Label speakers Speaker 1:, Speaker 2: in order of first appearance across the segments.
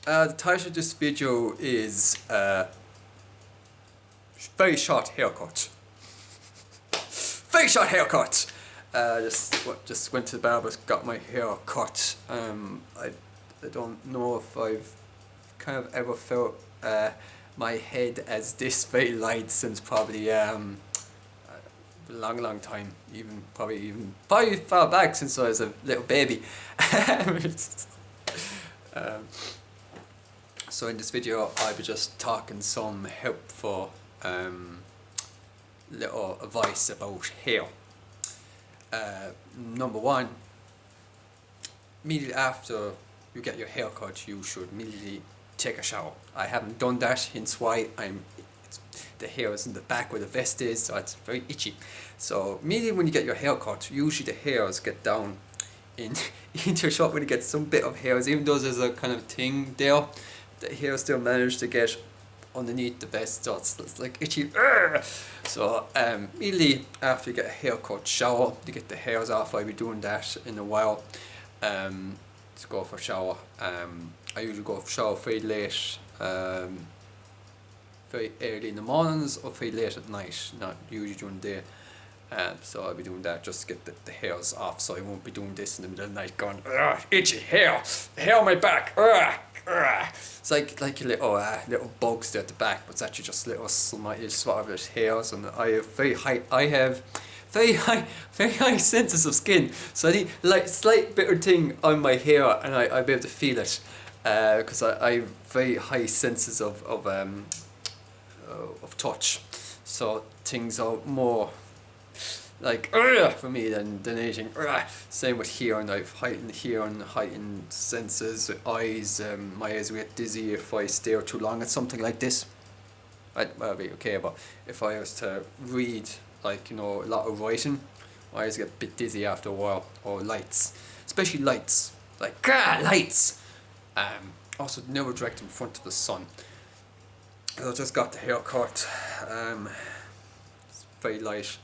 Speaker 1: The title of this video is very short haircut. Very short haircut. Just went to the barber, got my hair cut. I don't know if I've kind of ever felt my head as this very light since probably a long time, probably far back since I was a little baby. So in this video I'll be just talking some helpful little advice about hair. Number one, immediately after you get your hair cut, you should immediately take a shower. I haven't done that, hence why the hair is in the back where the vest is, so it's very itchy. So immediately when you get your hair cut, usually the hairs get down into your short when you get some bit of hairs, even though there's a kind of thing there, the hair still managed to get underneath the vest, so it's like itchy. So immediately after you get a haircut, shower to get the hairs off. I'll be doing that in a while. To go for a shower. I usually go for shower very late, very early in the mornings or very late at night, not usually during the day. So I'll be doing that just to get the hairs off, so I won't be doing this in the middle of the night going, itchy hair, hair on my back. It's like little bugs there at the back, but it's actually just little small hairs, and I have very high senses of skin, so I need like slight bit of thing on my hair and I'll be able to feel it, because I have very high senses of touch, so things are more like for me than anything. Same with hair, and I've heightened hair and heightened senses. Eyes, my eyes will get dizzy if I stare too long at something like this. I'll be okay, but if I was to read, like, a lot of writing, my eyes get a bit dizzy after a while. Or lights, especially lights, like lights. Also never direct in front of the sun. I just got the haircut. It's very light.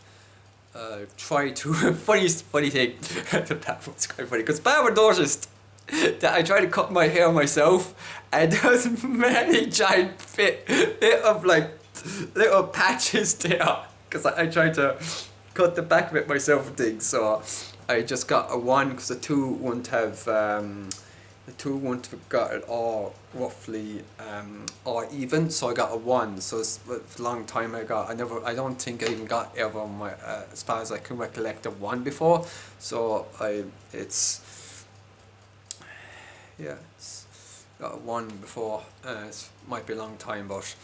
Speaker 1: Try to funny thing. That was quite funny because Barbara noticed that I tried to cut my hair myself, and there was many giant bit of like little patches there because I tried to cut the back of it myself and things. So I just got a one because the two wouldn't have got it all roughly all even, so I got a one. So it's a long time I don't think I even got ever on my as far as I can recollect a one before. So it's got a one before. It might be a long time, but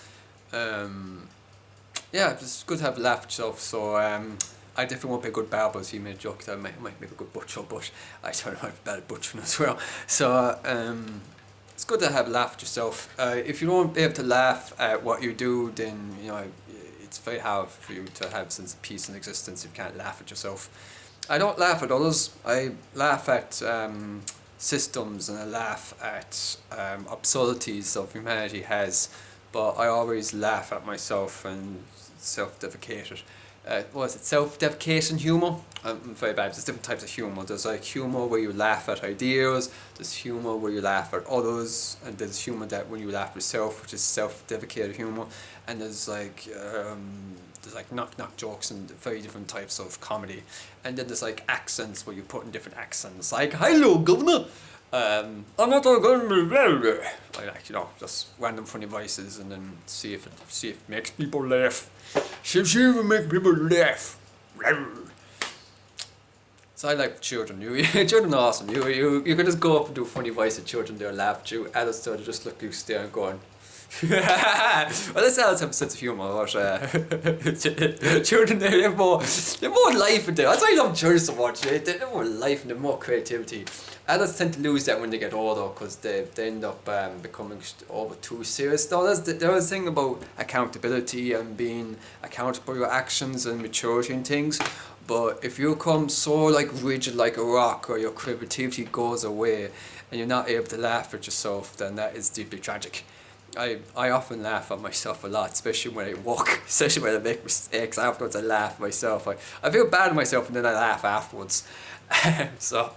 Speaker 1: it's good to have laughed yourself. So I definitely won't be a good barber, so you made a joke that I might make a good butcher, but I don't know, I'm bad at butchering as well. So it's good to have laughed yourself. If you don't be able to laugh at what you do, then it's very hard for you to have sense of peace in existence if you can't laugh at yourself. I don't laugh at others. I laugh at systems, and I laugh at absurdities of humanity has, but I always laugh at myself and self-defecate it. Self-deprecation humour? I'm very bad. There's different types of humour. There's like humour where you laugh at ideas, there's humour where you laugh at others, and there's humour that when you laugh at yourself, which is self-deprecated humour, and there's like knock jokes and very different types of comedy, and then there's like accents where you put in different accents, like, hello governor, I'm not going to just random funny voices, and then see if it makes people laugh. See if it makes people laugh. So I like children. Children are awesome. You can just go up and do a funny voice at children. They'll laugh at you. Adults don't, just look you stare and going. Well, that's adults have a sense of humour, but children, they're more life in them. That's why I love children so much. They have more life and more creativity. Adults tend to lose that when they get older because they end up becoming over too serious. There was a thing about accountability and being accountable for your actions and maturity and things. But if you become so rigid like a rock, or your creativity goes away and you're not able to laugh at yourself, then that is deeply tragic. I often laugh at myself a lot, especially when I walk, especially when I make mistakes. Afterwards I laugh at myself. I feel bad at myself and then I laugh afterwards. So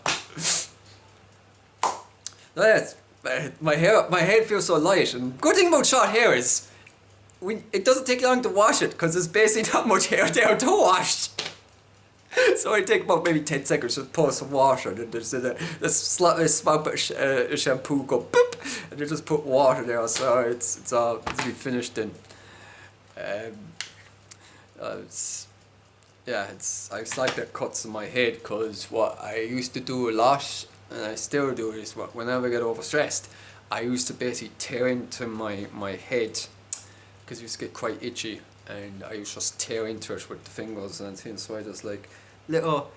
Speaker 1: yes, my head feels so light. And good thing about short hair is, it doesn't take long to wash it because there's basically not much hair there to wash. So I take about maybe 10 seconds to pour some water, and then there's a small bit of shampoo, go boop, and you just put water there, so it's all to be finished in. I like the cuts in my head, because what I used to do a lot, and I still do, is whenever I get overstressed, I used to basically tear into my head, because it used to get quite itchy, and I used to just tear into it with the fingers and things. So I just like little,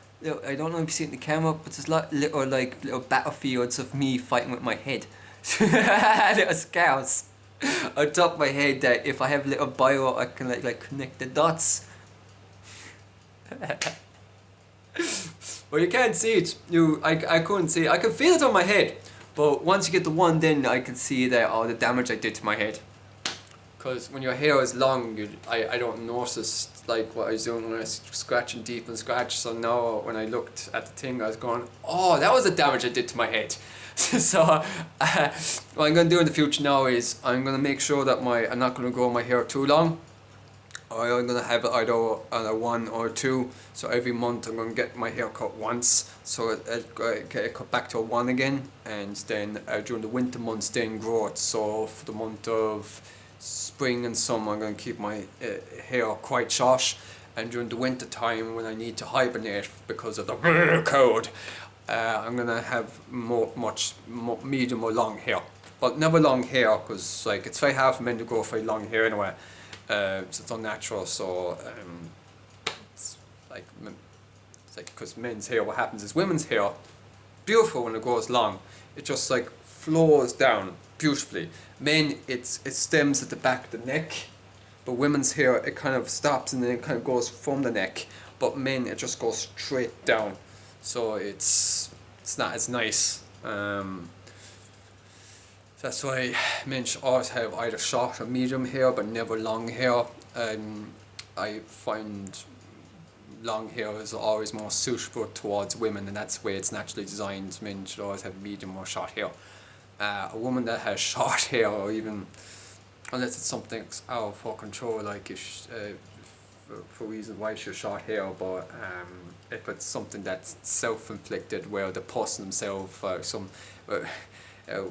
Speaker 1: I don't know if you see it in the camera, but there's little battlefields of me fighting with my head. Little scars on top of my head that if I have a little bio, I can like connect the dots. Well, you can't see it. I couldn't see it. I can feel it on my head, but once you get the one, then I can see that all the damage I did to my head. Because when your hair is long, I don't notice like what I was doing when I was scratching deep and scratch. So now when I looked at the thing, I was going, oh, that was the damage I did to my head. So what I'm going to do in the future now is I'm going to make sure that I'm not going to grow my hair too long. Or I'm going to have it either one or two. So every month I'm going to get my hair cut once, so it cut back to a one again, and then during the winter months then grow it. So for the month of spring and summer I'm going to keep my hair quite short, and during the winter time when I need to hibernate because of the cold, I'm going to have much more medium or long hair. But never long hair, because like it's very hard for men to grow very long hair anyway. So it's unnatural, so it's like because men's hair, what happens is women's hair, beautiful when it grows long, it just like flows down beautifully. Men, it stems at the back of the neck, but women's hair, it kind of stops and then it kind of goes from the neck, but men, it just goes straight down, so it's not as nice. That's why men should always have either short or medium hair, but never long hair. I find long hair is always more suitable towards women, and that's the way it's naturally designed. Men should always have medium or short hair. A woman that has short hair, or even, unless it's something out of her control, like if for reasons why she has short hair, but if it's something that's self-inflicted, where the person themselves,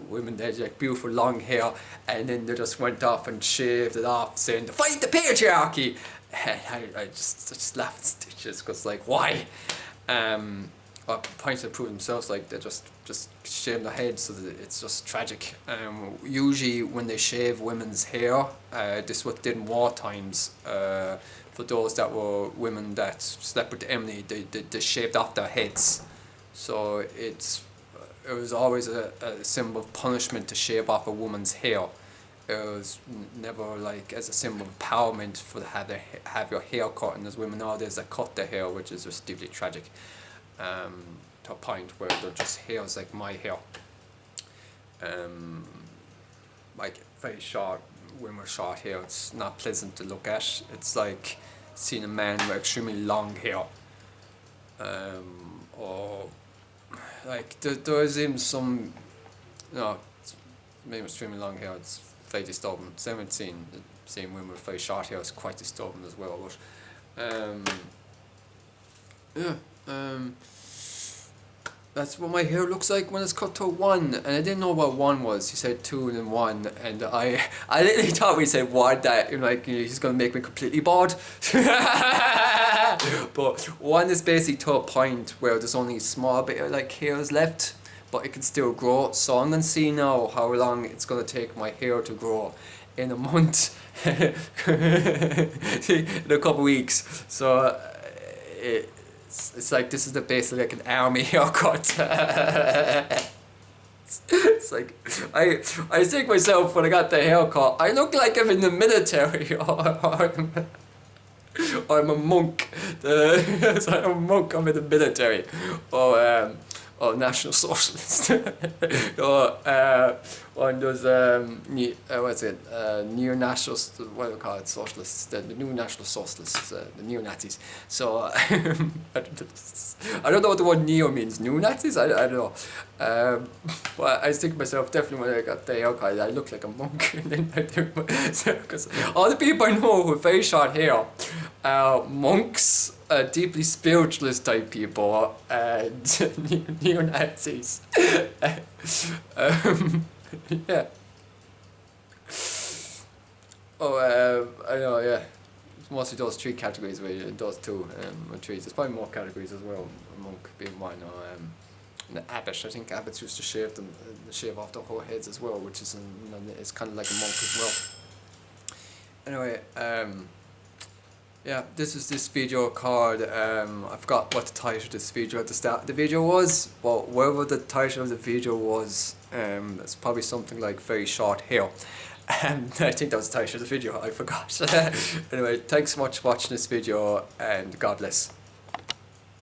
Speaker 1: women that had like beautiful long hair, and then they just went off and shaved it off, saying to fight the patriarchy. And I just laughed in stitches, because like, why? Well, trying to prove themselves, like they just shave their heads, so that it's just tragic. Usually when they shave women's hair, this is what they did in war times. For those that were women that slept with Emily, they shaved off their heads. So it was always a symbol of punishment to shave off a woman's hair. It was never like as a symbol of empowerment for to have your hair cut. And there's women nowadays that cut their hair, which is just deeply tragic. To a point where they're just hairs like my hair. Like very short, women with short hair, it's not pleasant to look at. It's like seeing a man with extremely long hair. Or like there's even some, maybe extremely long hair, it's very disturbing. Same with seeing women with very short hair, it's quite disturbing as well. But that's what my hair looks like when it's cut to one, and I didn't know what one was. He said two and then one, and I literally thought when he said one that he's gonna make me completely bald. But one is basically to a point where there's only a small bit of like hairs left, but it can still grow. So I'm gonna see now how long it's gonna take my hair to grow in a month, in a couple of weeks. So it's like this is basically like an army haircut. It's like I think myself when I got the haircut, I look like I'm in the military, or I'm a monk. So I'm a monk. I'm in the military, or National Socialist, one those what's it, neo-national, what do we call it, socialists, the new national socialists, the neo-Nazis. So I don't know what the word neo means. New Nazis? I don't know. But I think to myself, definitely when I got the haircut, I look like a monk. And then I do, because all the people I know with very short hair are monks, deeply spiritualist type people, and neo-Nazis. Yeah. Oh, I know, yeah. It's mostly those three categories, really, those two, or three. There's probably more categories as well, a monk being one, or the abbot. I think abbots used to shave off their whole heads as well, which is, it's kind of like a monk as well. Anyway, yeah, this is this video called, I forgot what the title of this video at the start of the video was, but whatever the title of the video was, it's probably something like very short hair. And I think that was the title of the video, I forgot. Anyway, thanks so much for watching this video, and God bless.